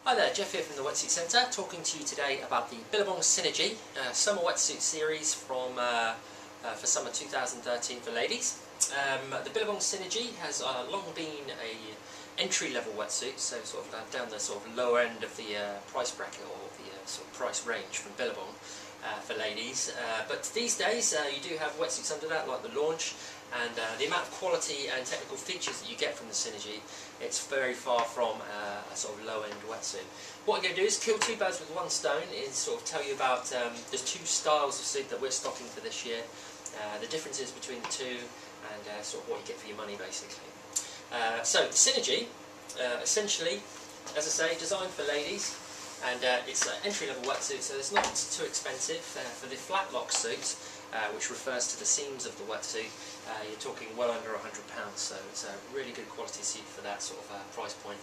Hi there, Jeff here from the Wetsuit Centre, talking to you today about the Billabong Synergy summer wetsuit series for summer 2013 for ladies. The Billabong Synergy has long been a entry-level wetsuit, so sort of down the sort of lower end of the price bracket or the sort of price range from Billabong for ladies. But these days you do have wetsuits under that, like the Launch, and the amount of quality and technical features that you get from the Synergy, it's very far from a sort of low-end wetsuit. What I'm going to do is kill two birds with one stone, is sort of tell you about the two styles of suit that we're stocking for this year, the differences between the two, and sort of what you get for your money basically. So the Synergy, essentially, as I say, designed for ladies, and it's an entry-level wetsuit, so it's not too expensive. For the flat lock suit, which refers to the seams of the wetsuit, you're talking well under £100, so it's a really good quality suit for that sort of price point.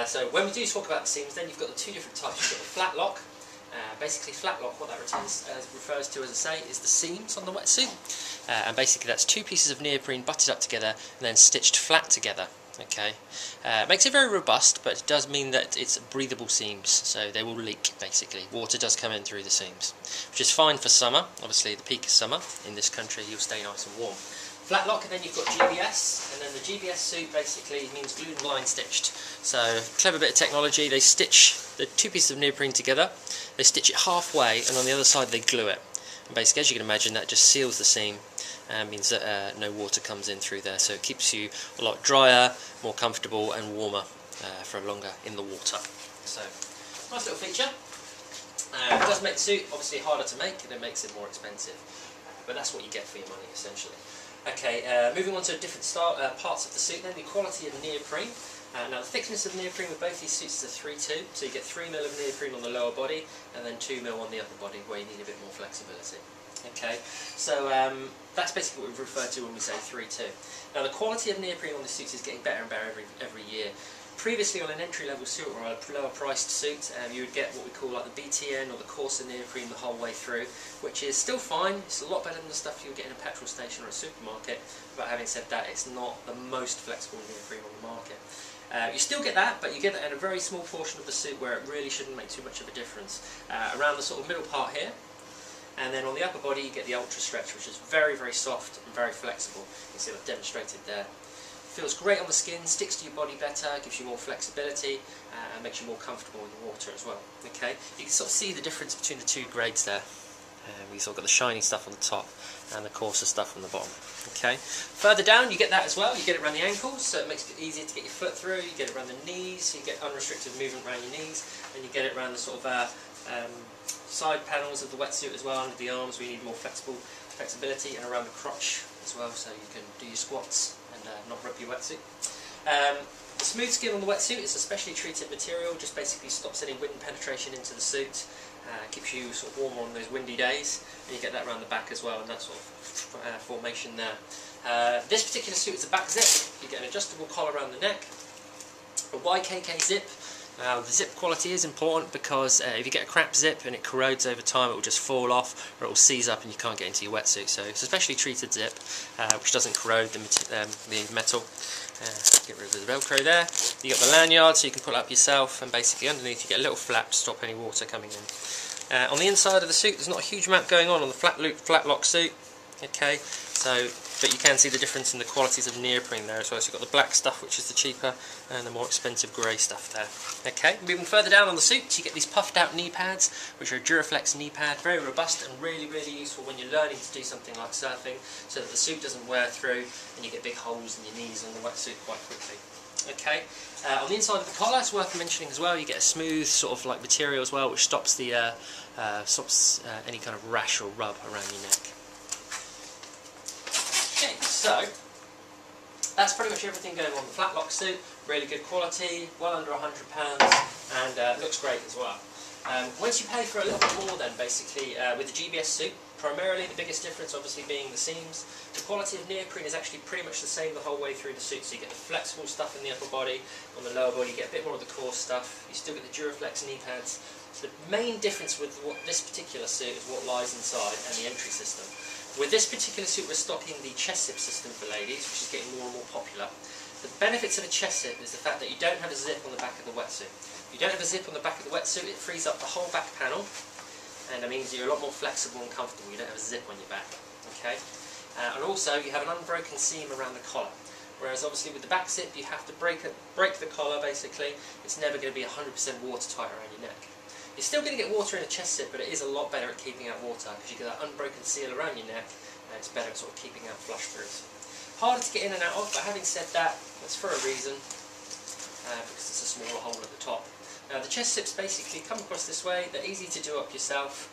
So when we do talk about the seams, then you've got the two different types. You've got the flat lock. Basically flat lock, what that refers to, as I say, is the seams on the wetsuit, and basically that's two pieces of neoprene butted up together and then stitched flat together. Okay, makes it very robust, but it does mean that it's breathable seams, so they will leak basically. Water does come in through the seams, which is fine for summer. Obviously the peak of summer in this country, you'll stay nice and warm. Flat lock, and then you've got GBS, and then the GBS suit basically means glued and line stitched. So clever bit of technology. They stitch the two pieces of neoprene together, they stitch it halfway, and on the other side they glue it. And basically, as you can imagine, that just seals the seam. Means that no water comes in through there, so it keeps you a lot drier, more comfortable and warmer for longer in the water. So, nice little feature. It does make the suit obviously harder to make, and it makes it more expensive, but that's what you get for your money essentially. Okay, moving on to different parts of the suit then, the quality of neoprene. Now the thickness of neoprene with both these suits is a 3-2, so you get 3mm of neoprene on the lower body and then 2mm on the upper body where you need a bit more flexibility. Okay, so that's basically what we refer to when we say 3-2. Now the quality of neoprene on the suits is getting better and better every year. Previously on an entry-level suit or a lower-priced suit, you would get what we call like the BTN or the coarser neoprene the whole way through, which is still fine. It's a lot better than the stuff you'll get in a petrol station or a supermarket, but having said that, it's not the most flexible neoprene on the market. You still get that, but you get that in a very small portion of the suit where it really shouldn't make too much of a difference. Around the sort of middle part here, and then on the upper body you get the ultra stretch, which is very, very soft and very flexible. You can see I've demonstrated there. Feels great on the skin, sticks to your body better, gives you more flexibility, and makes you more comfortable in the water as well. Okay, you can sort of see the difference between the two grades there. We've sort of got the shiny stuff on the top and the coarser stuff on the bottom. Okay, further down you get that as well. You get it around the ankles, so it makes it easier to get your foot through. You get it around the knees, so you get unrestricted movement around your knees, and you get it around the sort of side panels of the wetsuit as well, under the arms where you need more flexibility, and around the crotch as well, so you can do your squats and not rip your wetsuit. The smooth skin on the wetsuit is a specially treated material, just basically stops any wind penetration into the suit, keeps you sort of warmer on those windy days, and you get that around the back as well, and that sort of formation there. This particular suit is a back zip. You get an adjustable collar around the neck, a YKK zip. Now the zip quality is important because if you get a crap zip and it corrodes over time, it will just fall off or it will seize up and you can't get into your wetsuit. So it's a specially treated zip which doesn't corrode the metal. Get rid of the velcro there. You got the lanyard so you can pull it up yourself, and basically underneath you get a little flap to stop any water coming in. On the inside of the suit there's not a huge amount going on the flat lock suit. Okay, so but you can see the difference in the qualities of neoprene there as well. So you've got the black stuff, which is the cheaper, and the more expensive grey stuff there. Okay, moving further down on the suit, you get these puffed out knee pads, which are a Duraflex knee pad, very robust and really, really useful when you're learning to do something like surfing, so that the suit doesn't wear through and you get big holes in your knees on the wetsuit quite quickly. Okay, on the inside of the collar, it's worth mentioning as well, you get a smooth sort of like material as well, which stops the any kind of rash or rub around your neck. Okay, so that's pretty much everything going on the flat lock suit. Really good quality, well under £100, and looks great as well. Once you pay for a little bit more then, basically, with the GBS suit, primarily the biggest difference obviously being the seams. The quality of neoprene is actually pretty much the same the whole way through the suit, so you get the flexible stuff in the upper body, on the lower body you get a bit more of the coarse stuff, you still get the Duraflex knee pads. The main difference with this particular suit is what lies inside and the entry system. With this particular suit we're stocking the chest zip system for ladies, which is getting more and more popular. The benefits of a chest zip is the fact that you don't have a zip on the back of the wetsuit. If you don't have a zip on the back of the wetsuit, it frees up the whole back panel, and that means you're a lot more flexible and comfortable. You don't have a zip on your back. Okay, and also you have an unbroken seam around the collar. Whereas obviously with the back zip you have to break the collar basically. It's never going to be 100% watertight around your neck. You're still going to get water in a chest zip, but it is a lot better at keeping out water because you get that unbroken seal around your neck, and it's better at sort of keeping out flush throughs. Harder to get in and out of, but having said that, that's for a reason, because it's a smaller hole at the top. Now the chest zips basically come across this way. They're easy to do up yourself.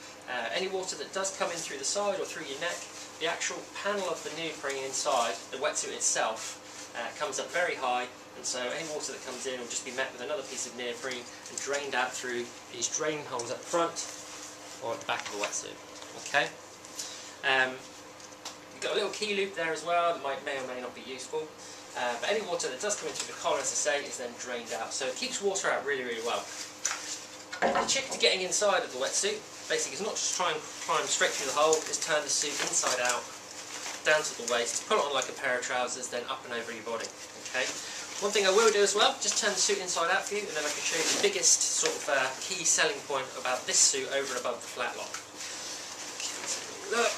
Any water that does come in through the side or through your neck, the actual panel of the neoprene inside, the wetsuit itself, comes up very high, and so any water that comes in will just be met with another piece of neoprene and drained out through these drain holes at the front or at the back of the wetsuit. Okay. You've got a little key loop there as well that may or may not be useful. But any water that does come in through the collar, as I say, is then drained out. So it keeps water out really, really well. The trick to getting inside of the wetsuit basically is not just try and climb straight through the hole, is turn the suit inside out, down to the waist, put it on like a pair of trousers, then up and over your body. Okay. One thing I will do as well, just turn the suit inside out for you, and then I can show you the biggest sort of key selling point about this suit over and above the flat lock. Okay, look.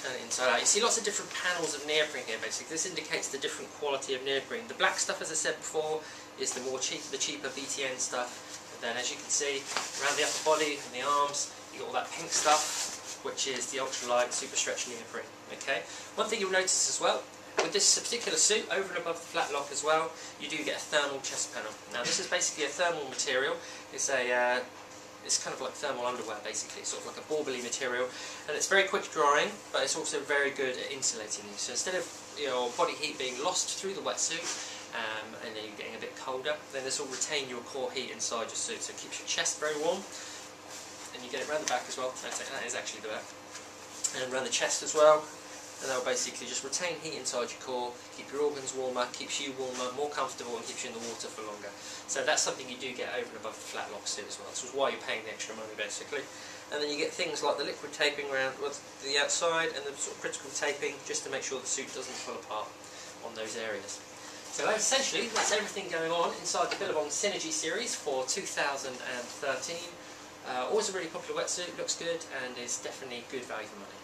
Turn it inside out. You see lots of different panels of neoprene here basically. This indicates the different quality of neoprene. The black stuff, as I said before, is the cheaper BTN stuff. And then as you can see, around the upper body and the arms, you've got all that pink stuff, which is the ultralight super stretch neoprene. Okay. One thing you'll notice as well, with this particular suit, over and above the flat lock as well, you do get a thermal chest panel. Now this is basically a thermal material. It's kind of like thermal underwear basically, sort of like a bauble-y material, and it's very quick drying, but it's also very good at insulating you. So instead of your body heat being lost through the wetsuit, and then you're getting a bit colder, then this will retain your core heat inside your suit, so it keeps your chest very warm, and you get it around the back as well. That is actually the back, and around the chest as well. And that will basically just retain heat inside your core, keep your organs warmer, keeps you warmer, more comfortable, and keeps you in the water for longer. So that's something you do get over and above the flat lock suit as well. This is why you're paying the extra money basically. And then you get things like the liquid taping around the outside and the sort of critical taping just to make sure the suit doesn't pull apart on those areas. So essentially that's everything going on inside the Billabong Synergy series for 2013. Always a really popular wetsuit, looks good, and is definitely good value for money.